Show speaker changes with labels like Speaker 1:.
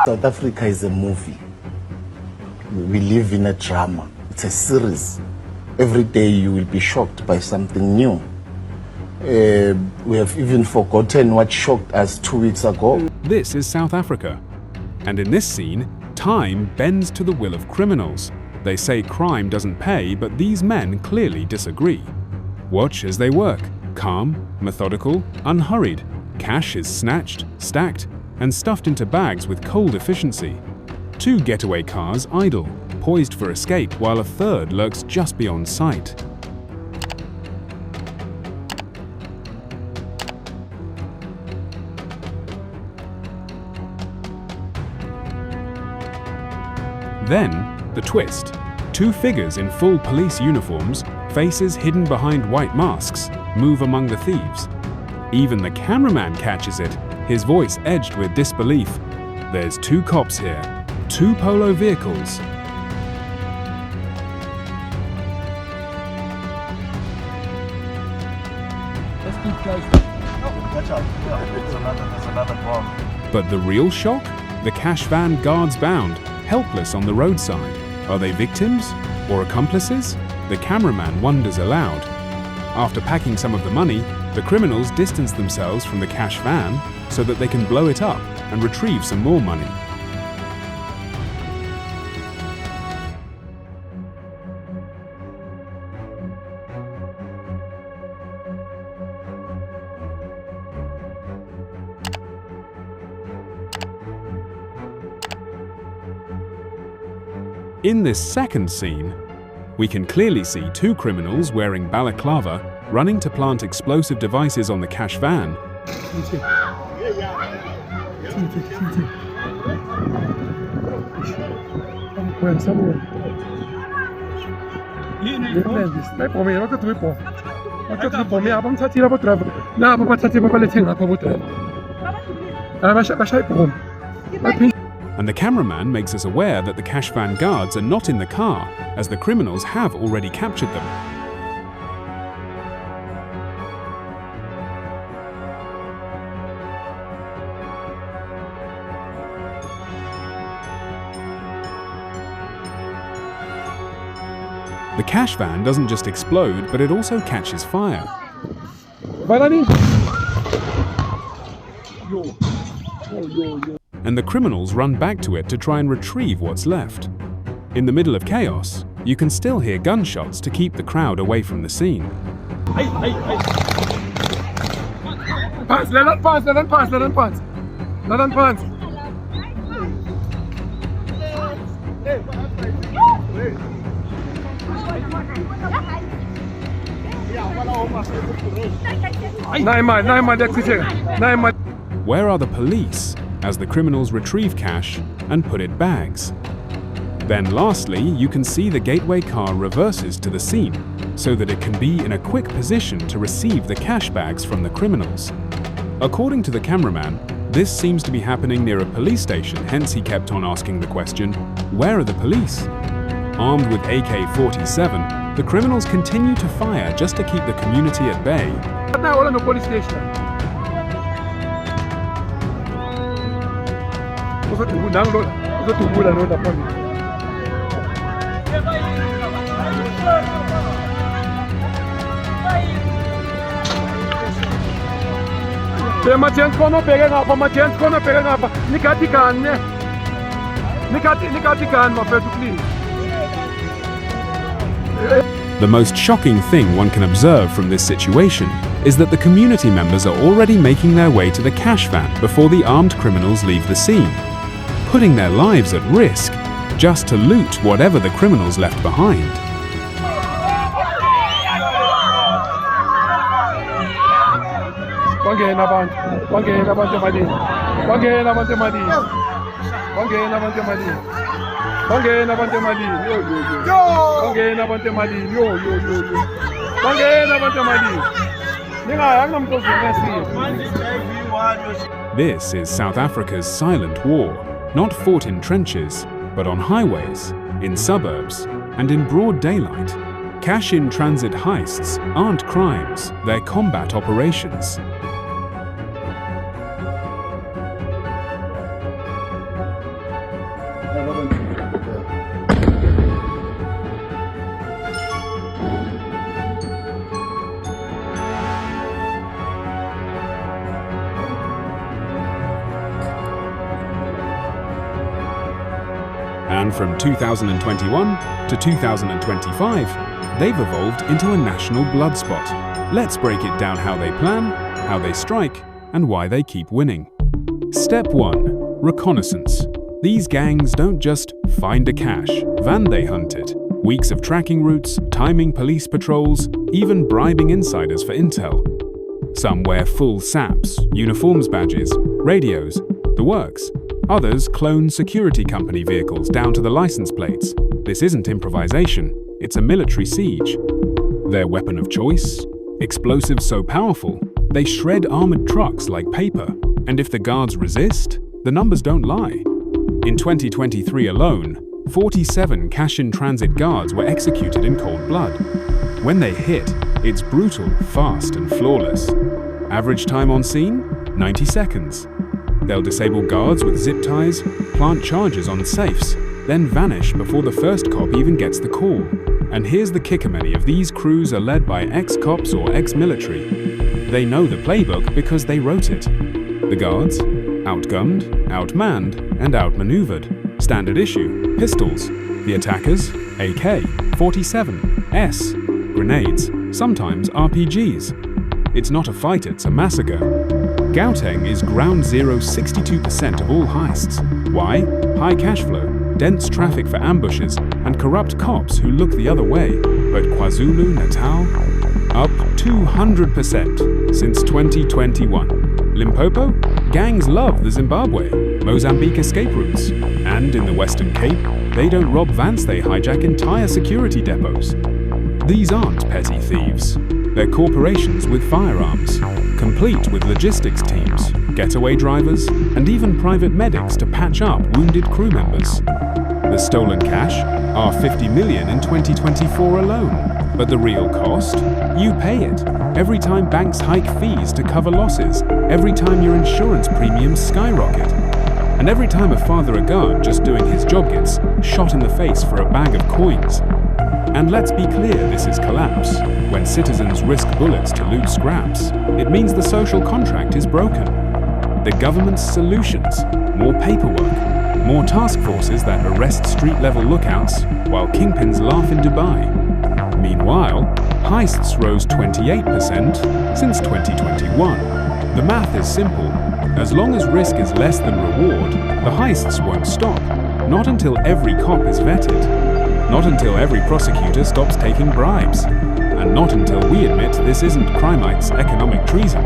Speaker 1: South Africa is a movie. We live in a drama. It's a series. Every day you will be shocked by something new. We have even forgotten what shocked us 2 weeks ago.
Speaker 2: This is South Africa. And in this scene, time bends to the will of criminals. They say crime doesn't pay, but these men clearly disagree. Watch as they work. Calm, methodical, unhurried. Cash is snatched, stacked, and stuffed into bags with cold efficiency. 2 getaway cars idle, poised for escape, while a third lurks just beyond sight. Then, the twist. 2 figures in full police uniforms, faces hidden behind white masks, move among the thieves. Even the cameraman catches it, his voice edged with disbelief. There's 2 cops here, 2 polo vehicles.
Speaker 3: Let's keep close.
Speaker 2: But the real shock? The cash van guards bound, helpless on the roadside. Are they victims or accomplices? The cameraman wonders aloud. After packing some of the money, the criminals distance themselves from the cash van so that they can blow it up and retrieve some more money. In this second scene, we can clearly see 2 criminals wearing balaclava running to plant explosive devices on the cash van. And the cameraman makes us aware that the cash van guards are not in the car, as the criminals have already captured them. The cash van doesn't just explode, but it also catches fire. And the criminals run back to it to try and retrieve what's left. In the middle of chaos, you can still hear gunshots to keep the crowd away from the scene.
Speaker 3: Pass, let them pass, let them pass, let them pass. Let them pass.
Speaker 2: Where are the police as the criminals retrieve cash and put it bags? Then lastly, you can see the gateway car reverses to the scene so that it can be in a quick position to receive the cash bags from the criminals. According to the cameraman, this seems to be happening near a police station, hence he kept on asking the question, where are the police? Armed with AK-47, the criminals continue to fire just to keep the community at bay.
Speaker 3: Now we're in the police station.
Speaker 2: The most shocking thing one can observe from this situation is that the community members are already making their way to the cash van before the armed criminals leave the scene, putting their lives at risk just to loot whatever the criminals left behind. This is South Africa's silent war, not fought in trenches, but on highways, in suburbs, and in broad daylight. Cash-in-transit heists aren't crimes, they're combat operations. And from 2021 to 2025, they've evolved into a national blood spot. Let's break it down: how they plan, how they strike, and why they keep winning. Step 1. Reconnaissance. These gangs don't just find a cache, they hunt it. Weeks of tracking routes, timing police patrols, even bribing insiders for intel. Some wear full SAPs, uniforms badges, radios, the works. Others clone security company vehicles down to the license plates. This isn't improvisation, it's a military siege. Their weapon of choice? Explosives so powerful, they shred armored trucks like paper. And if the guards resist, the numbers don't lie. In 2023 alone, 47 cash-in-transit guards were executed in cold blood. When they hit, it's brutal, fast, and flawless. Average time on scene? 90 seconds. They'll disable guards with zip ties, plant charges on safes, then vanish before the first cop even gets the call. And here's the kicker: many of these crews are led by ex-cops or ex-military. They know the playbook because they wrote it. The guards? Outgunned, outmanned, and outmaneuvered. Standard issue: pistols. The attackers? AK-47, S, grenades, sometimes RPGs. It's not a fight, it's a massacre. Gauteng is ground zero 62% of all heists. Why? High cash flow, dense traffic for ambushes, and corrupt cops who look the other way. But KwaZulu-Natal? Up 200% since 2021. Limpopo? Gangs love the Zimbabwe, Mozambique escape routes. And in the Western Cape, they don't rob vans, they hijack entire security depots. These aren't petty thieves. They're corporations with firearms, complete with logistics teams, getaway drivers, and even private medics to patch up wounded crew members. The stolen cash are 50 million in 2024 alone. But the real cost? You pay it. Every time banks hike fees to cover losses, every time your insurance premiums skyrocket, and every time a father guard just doing his job gets shot in the face for a bag of coins. And let's be clear, this is collapse. When citizens risk bullets to loot scraps, it means the social contract is broken. The government's solutions: more paperwork, more task forces that arrest street-level lookouts while kingpins laugh in Dubai. Meanwhile, heists rose 28% since 2021. The math is simple. As long as risk is less than reward, the heists won't stop. Not until every cop is vetted. Not until every prosecutor stops taking bribes. And not until we admit this isn't crime, it's economic treason.